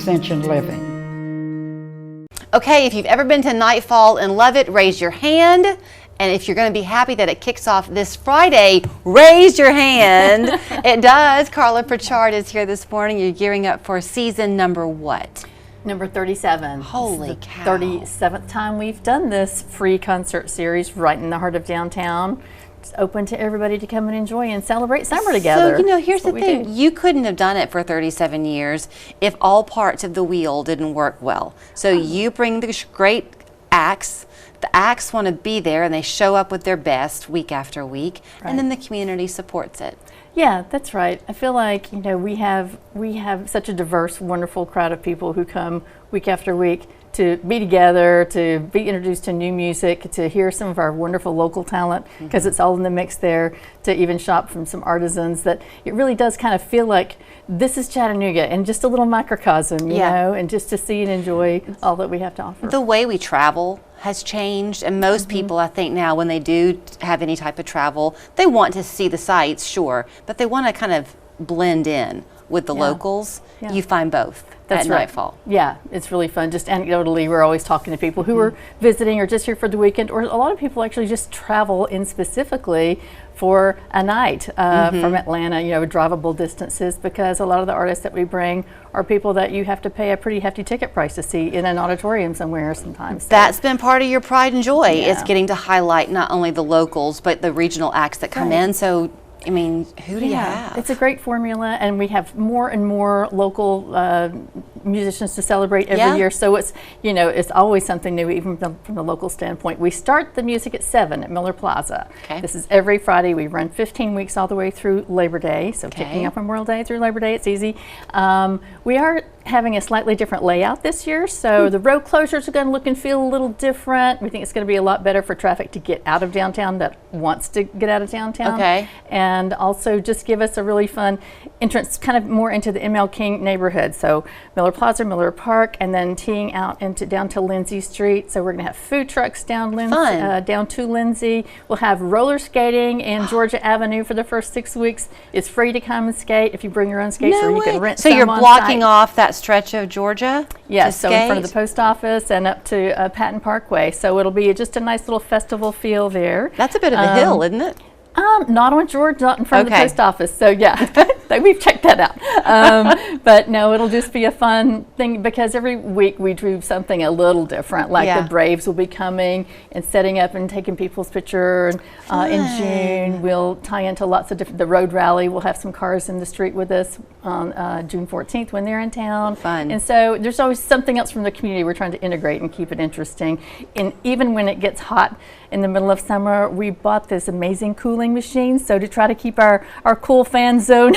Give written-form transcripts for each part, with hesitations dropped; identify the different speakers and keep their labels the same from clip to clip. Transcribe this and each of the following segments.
Speaker 1: Extension Living.
Speaker 2: Okay, if you've ever been to Nightfall and love it, raise your hand. And if you're going to be happy that it kicks off this Friday, raise your hand. It does. Carla Pritchard is here this morning. You're gearing up for season number what?
Speaker 3: Number 37.
Speaker 2: Holy cow.
Speaker 3: 37th time we've done this free concert series right in the heart of downtown. It's open to everybody to come and enjoy and celebrate summer together.
Speaker 2: So, here's the thing. You couldn't have done it for 37 years if all parts of the wheel didn't work well. So you bring the great acts. The acts want to be there and they show up with their best week after week, and then the community supports it.
Speaker 3: Yeah, that's right. I feel like, we have such a diverse, wonderful crowd of people who come week after week to be together, to be introduced to new music, to hear some of our wonderful local talent, because it's all in the mix there, to even shop from some artisans, that it really does kind of feel like this is Chattanooga and just a little microcosm, you know, and just to see and enjoy all that we have to offer.
Speaker 2: The way we travel has changed, and most people, I think now, when they do have any type of travel, they want to see the sights, sure, but they want to kind of blend in with the locals. You find both.
Speaker 3: That's
Speaker 2: at
Speaker 3: right.
Speaker 2: Nightfall.
Speaker 3: Yeah, it's really fun. Just anecdotally, we're always talking to people who are visiting or just here for the weekend, or a lot of people actually just travel in specifically for a night from Atlanta, drivable distances, because a lot of the artists that we bring are people that you have to pay a pretty hefty ticket price to see in an auditorium somewhere sometimes. So
Speaker 2: that's been part of your pride and joy, is getting to highlight not only the locals, but the regional acts that come in. So, I mean, who do you have?
Speaker 3: It's a great formula, and we have more and more local musicians to celebrate every year. So it's, it's always something new, even from the local standpoint. We start the music at 7 at Miller Plaza.
Speaker 2: Okay.
Speaker 3: This is every Friday. We run 15 weeks all the way through Labor Day. So kicking up Memorial Day through Labor Day, it's easy. We are having a slightly different layout this year, so the road closures are going to look and feel a little different. We think it's going to be a lot better for traffic to get out of downtown that wants to get out of downtown.
Speaker 2: Okay.
Speaker 3: And also just give us a really fun entrance, kind of more into the ML King neighborhood. So Miller Plaza, Miller Park, and then teeing out down to Lindsay Street. So we're going to have food trucks down to Lindsay. We'll have roller skating in Georgia Avenue for the first 6 weeks. It's free to come and skate if you bring your own skates, or you can rent
Speaker 2: some. So you're blocking off that stretch of Georgia?
Speaker 3: Yes, so in front of the post office and up to Patton Parkway. So it'll be just a nice little festival feel there.
Speaker 2: That's a bit of a hill, isn't it?
Speaker 3: Not on George, not in front of the post office. So yeah, we've checked that out. But no, it'll just be a fun thing, because every week we do something a little different. Like the Braves will be coming and setting up and taking people's picture. In June, we'll tie into lots of the road rally. We'll have some cars in the street with us on June 14th when they're in town.
Speaker 2: Fun.
Speaker 3: And so there's always something else from the community we're trying to integrate and keep it interesting. And even when it gets hot in the middle of summer, we bought this amazing cooling machine. So to try to keep our cool fan zone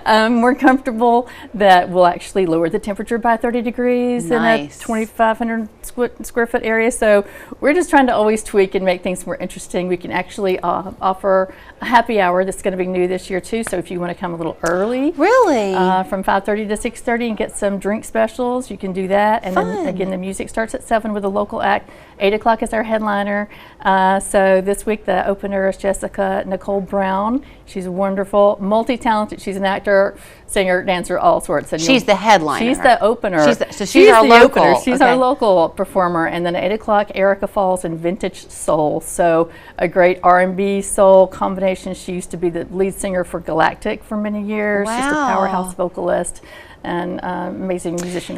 Speaker 3: more comfortable, that will actually lower the temperature by 30 degrees in a 2,500 square foot area. So we're just trying to always tweak and make things more interesting. We can actually offer a happy hour that's going to be new this year too. So if you want to come a little early, from 5:30 to 6:30 and get some drink specials, you can do that. And then again, the music starts at 7 with a local act. 8 o'clock is our headliner. So this week the opener is Jessica Nicole Brown. She's wonderful, multi-talented. She's an actor, singer, dancer, all sorts. And
Speaker 2: she's the headliner.
Speaker 3: She's the opener.
Speaker 2: She's our local.
Speaker 3: Opener. She's our local performer. And then at 8 o'clock, Erica Falls and Vintage Soul. So a great R&B soul combination. She used to be the lead singer for Galactic for many years.
Speaker 2: Wow.
Speaker 3: She's a powerhouse vocalist and amazing musician.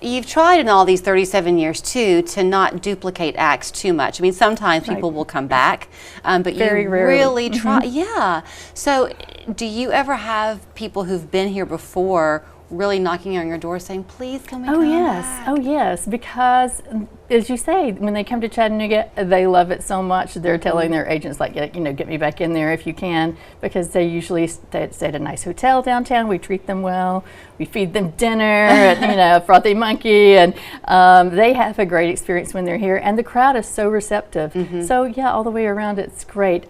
Speaker 2: You've tried in all these 37 years too to not duplicate acts too much. I mean, sometimes people will come back, but
Speaker 3: very
Speaker 2: you
Speaker 3: rarely.
Speaker 2: really try. Yeah. So, do you ever have people who've been here before really knocking on your door saying, "Please come and come back"?
Speaker 3: Oh yes, because as you say, when they come to Chattanooga, they love it so much. They're telling their agents, like, get me back in there if you can, because they usually stay at a nice hotel downtown. We treat them well. We feed them dinner at, Frothy Monkey, and they have a great experience when they're here. And the crowd is so receptive. So yeah, all the way around, it's great.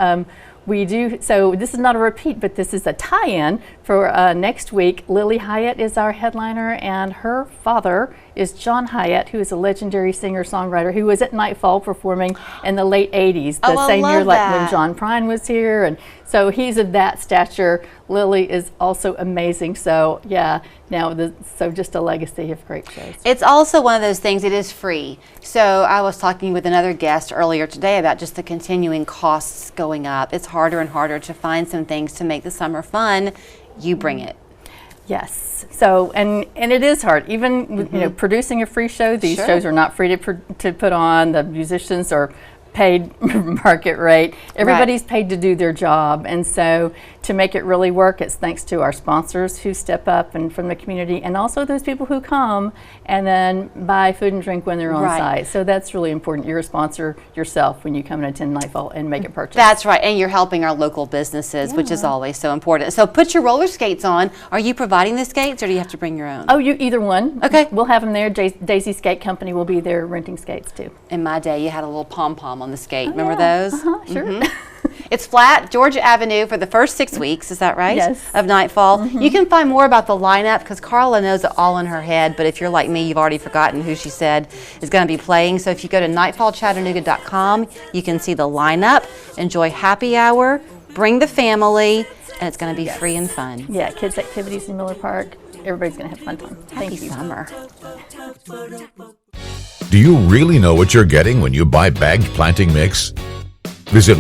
Speaker 3: We do, so this is not a repeat, but this is a tie-in for next week. Lily Hyatt is our headliner, and her father is John Hyatt, who is a legendary singer-songwriter who was at Nightfall performing in the late 80s, the same year like when John Prine was here. And So he's of that stature. Lily is also amazing. So yeah, so just a legacy of great shows.
Speaker 2: It's also one of those things, it is free. So I was talking with another guest earlier today about just the continuing costs going up. It's harder and harder to find some things to make the summer fun. You bring it.
Speaker 3: Yes. So, and it is hard. Even producing a free show, these shows are not free to put on. The musicians are paid market rate. Everybody's paid to do their job, and so to make it really work, it's thanks to our sponsors who step up and from the community, and also those people who come and then buy food and drink when they're on site. So that's really important. You're a sponsor yourself when you come and attend Nightfall and make a purchase.
Speaker 2: That's right, and you're helping our local businesses, which is always so important. So put your roller skates on. Are you providing the skates, or do you have to bring your own?
Speaker 3: Oh, either one.
Speaker 2: Okay.
Speaker 3: We'll have them there. Daisy Skate Company will be there renting skates too.
Speaker 2: In my day, you had a little pom-pom on the skate. Remember those?
Speaker 3: Sure.
Speaker 2: It's flat, Georgia Avenue for the first 6 weeks, is that right?
Speaker 3: Yes.
Speaker 2: Of Nightfall. You can find more about the lineup because Carla knows it all in her head, but if you're like me, you've already forgotten who she said is going to be playing. So if you go to nightfallchattanooga.com, you can see the lineup, enjoy happy hour, bring the family, and it's going to be free and fun.
Speaker 3: Yeah, kids' activities in Miller Park. Everybody's going to have a fun time.
Speaker 2: Happy summer.
Speaker 1: Do you really know what you're getting when you buy bagged planting mix? Visit